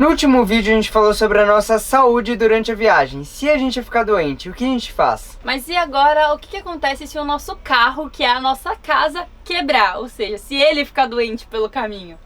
No último vídeo a gente falou sobre a nossa saúde durante a viagem. Se a gente ficar doente, o que a gente faz? Mas e agora, o que acontece se o nosso carro, que é a nossa casa, quebrar? Ou seja, se ele ficar doente pelo caminho?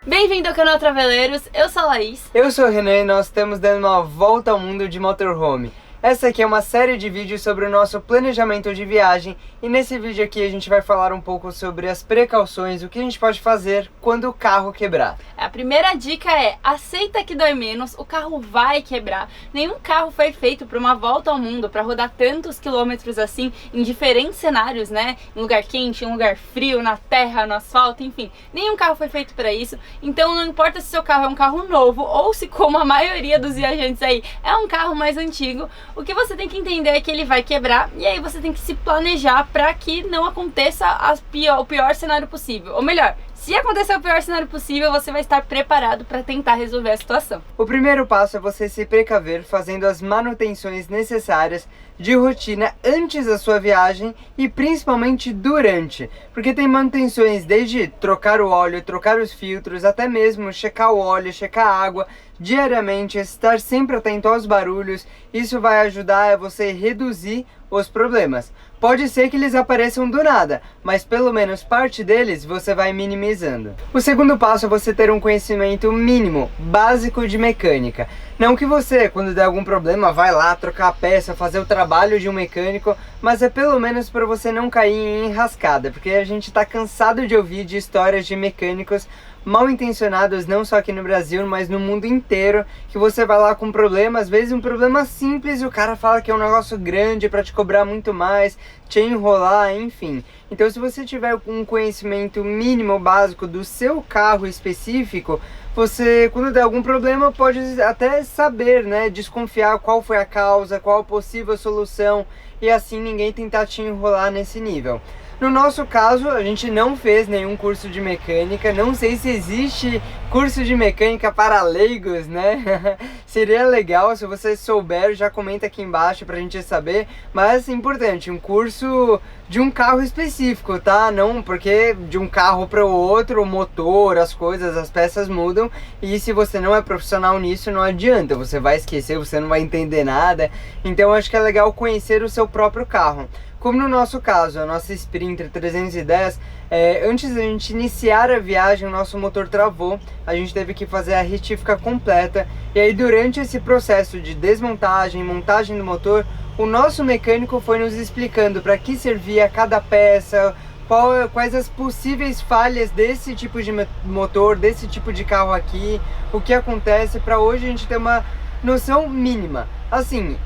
Bem-vindo ao canal Traveleiros, eu sou a Laís. Eu sou o Renan e nós estamos dando uma volta ao mundo de motorhome. Essa aqui é uma série de vídeos sobre o nosso planejamento de viagem e nesse vídeo aqui a gente vai falar um pouco sobre as precauções, o que a gente pode fazer quando o carro quebrar. A primeira dica é, aceita que dói menos, o carro vai quebrar. Nenhum carro foi feito para uma volta ao mundo, para rodar tantos quilômetros assim, em diferentes cenários, né? Em lugar quente, em lugar frio, na terra, no asfalto, enfim. Nenhum carro foi feito para isso, então não importa se seu carro é um carro novo ou se, como a maioria dos viajantes aí, é um carro mais antigo. O que você tem que entender é que ele vai quebrar e aí você tem que se planejar para que não aconteça o pior cenário possível. Ou melhor, se acontecer o pior cenário possível, você vai estar preparado para tentar resolver a situação. O primeiro passo é você se precaver fazendo as manutenções necessárias de rotina antes da sua viagem e principalmente durante, porque tem manutenções desde trocar o óleo, trocar os filtros, até mesmo checar o óleo, checar a água diariamente, estar sempre atento aos barulhos. Isso vai ajudar a você reduzir os problemas. Pode ser que eles apareçam do nada, mas pelo menos parte deles você vai minimizando. O segundo passo é você ter um conhecimento mínimo, básico de mecânica. Não que você, quando der algum problema, vai lá trocar a peça, fazer o trabalho de um mecânico, mas é pelo menos para você não cair em enrascada, porque a gente está cansado de ouvir de histórias de mecânicos mal intencionados, não só aqui no Brasil, mas no mundo inteiro, que você vai lá com um problema, às vezes um problema simples, e o cara fala que é um negócio grande para te cobrar muito mais, te enrolar, enfim. Então se você tiver um conhecimento mínimo, básico do seu carro específico, você, quando der algum problema, pode até saber, né, desconfiar qual foi a causa, qual a possível solução, e assim ninguém tentar te enrolar nesse nível. No nosso caso, a gente não fez nenhum curso de mecânica, não sei se existe curso de mecânica para leigos, né? Seria legal, se você souber, já comenta aqui embaixo pra gente saber, mas é importante, um curso de um carro específico, tá? Não porque de um carro para o outro, o motor, as coisas, as peças mudam, e se você não é profissional nisso, não adianta, você vai esquecer, você não vai entender nada, então acho que é legal conhecer o seu próprio carro. Como no nosso caso, a nossa Sprinter 310, antes da gente iniciar a viagem, o nosso motor travou, a gente teve que fazer a retífica completa, e aí durante esse processo de desmontagem, montagem do motor, o nosso mecânico foi nos explicando para que servia cada peça, quais as possíveis falhas desse tipo de motor, desse tipo de carro aqui, o que acontece, para hoje a gente ter uma noção mínima. Assim,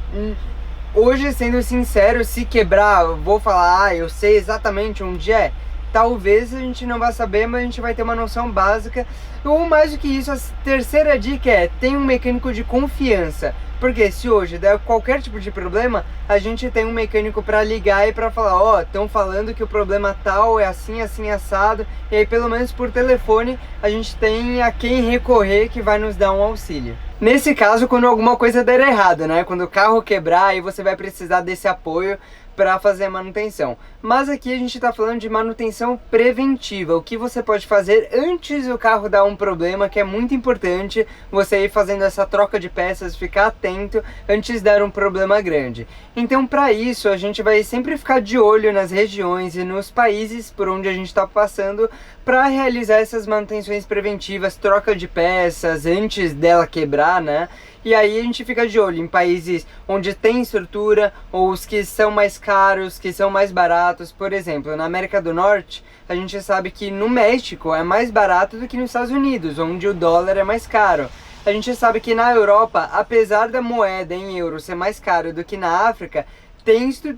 hoje, sendo sincero, se quebrar, eu vou falar, eu sei exatamente onde é. Talvez a gente não vá saber, mas a gente vai ter uma noção básica. Ou mais do que isso, a terceira dica é, tem um mecânico de confiança. Porque se hoje der qualquer tipo de problema, a gente tem um mecânico para ligar e para falar, ó, estão falando que o problema tal é assim, assim, assado. E aí pelo menos por telefone a gente tem a quem recorrer que vai nos dar um auxílio. Nesse caso, quando alguma coisa der errado, né? Quando o carro quebrar, aí você vai precisar desse apoio para fazer a manutenção. Mas aqui a gente está falando de manutenção preventiva, o que você pode fazer antes do carro dar um problema, que é muito importante você ir fazendo essa troca de peças, ficar atento antes de dar um problema grande. Então para isso a gente vai sempre ficar de olho nas regiões e nos países por onde a gente está passando para realizar essas manutenções preventivas, troca de peças antes dela quebrar, né? E aí a gente fica de olho em países onde tem estrutura, ou os que são mais caros, que são mais baratos. Por exemplo, na América do Norte, a gente sabe que no México é mais barato do que nos Estados Unidos, onde o dólar é mais caro. A gente sabe que na Europa, apesar da moeda em euro ser mais caro do que na África,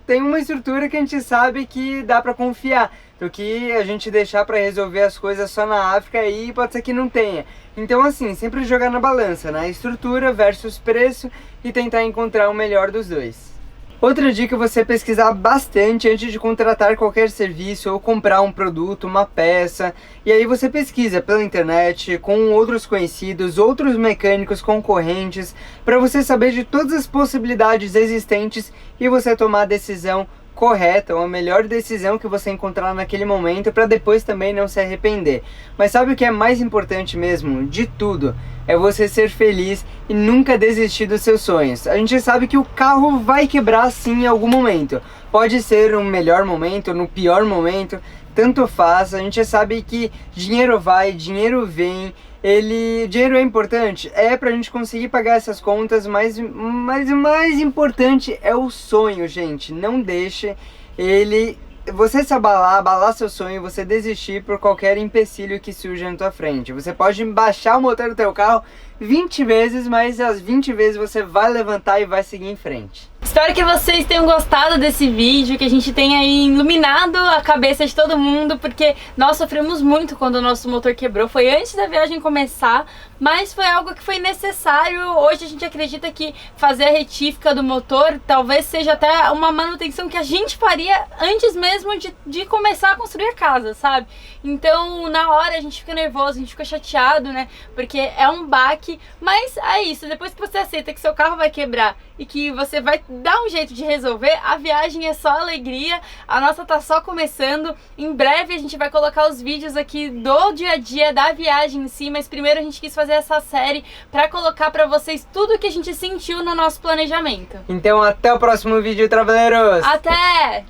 tem uma estrutura que a gente sabe que dá para confiar. Do que a gente deixar para resolver as coisas só na África, aí pode ser que não tenha. Então assim, sempre jogar na balança, né? Estrutura versus preço e tentar encontrar o melhor dos dois. Outra dica é você pesquisar bastante antes de contratar qualquer serviço ou comprar um produto, uma peça. E aí você pesquisa pela internet, com outros conhecidos, outros mecânicos concorrentes, para você saber de todas as possibilidades existentes e você tomar a decisão correta ou a melhor decisão que você encontrar naquele momento para depois também não se arrepender. Mas sabe o que é mais importante mesmo de tudo? É você ser feliz e nunca desistir dos seus sonhos. A gente sabe que o carro vai quebrar sim em algum momento. Pode ser no melhor momento, no pior momento, tanto faz. A gente sabe que dinheiro vai, dinheiro vem. Dinheiro é importante? É pra gente conseguir pagar essas contas, mas o mais importante é o sonho, gente. Não deixe você se abalar seu sonho, você desistir por qualquer empecilho que surja na tua frente. Você pode baixar o motor do teu carro 20 vezes, mas as 20 vezes você vai levantar e vai seguir em frente. Espero que vocês tenham gostado desse vídeo, que a gente tenha aí iluminado a cabeça de todo mundo, porque nós sofremos muito quando o nosso motor quebrou. Foi antes da viagem começar, mas foi algo que foi necessário. Hoje a gente acredita que fazer a retífica do motor talvez seja até uma manutenção que a gente faria antes mesmo de começar a construir a casa, sabe? Então na hora a gente fica nervoso, a gente fica chateado, né? Porque é um baque, mas é isso. Depois que você aceita que seu carro vai quebrar e que você vai dar um jeito de resolver, a viagem é só alegria. A nossa tá só começando. Em breve a gente vai colocar os vídeos aqui do dia a dia da viagem em si, mas primeiro a gente quis fazer essa série pra colocar pra vocês tudo que a gente sentiu no nosso planejamento. Então até o próximo vídeo, Travaleiros! Até!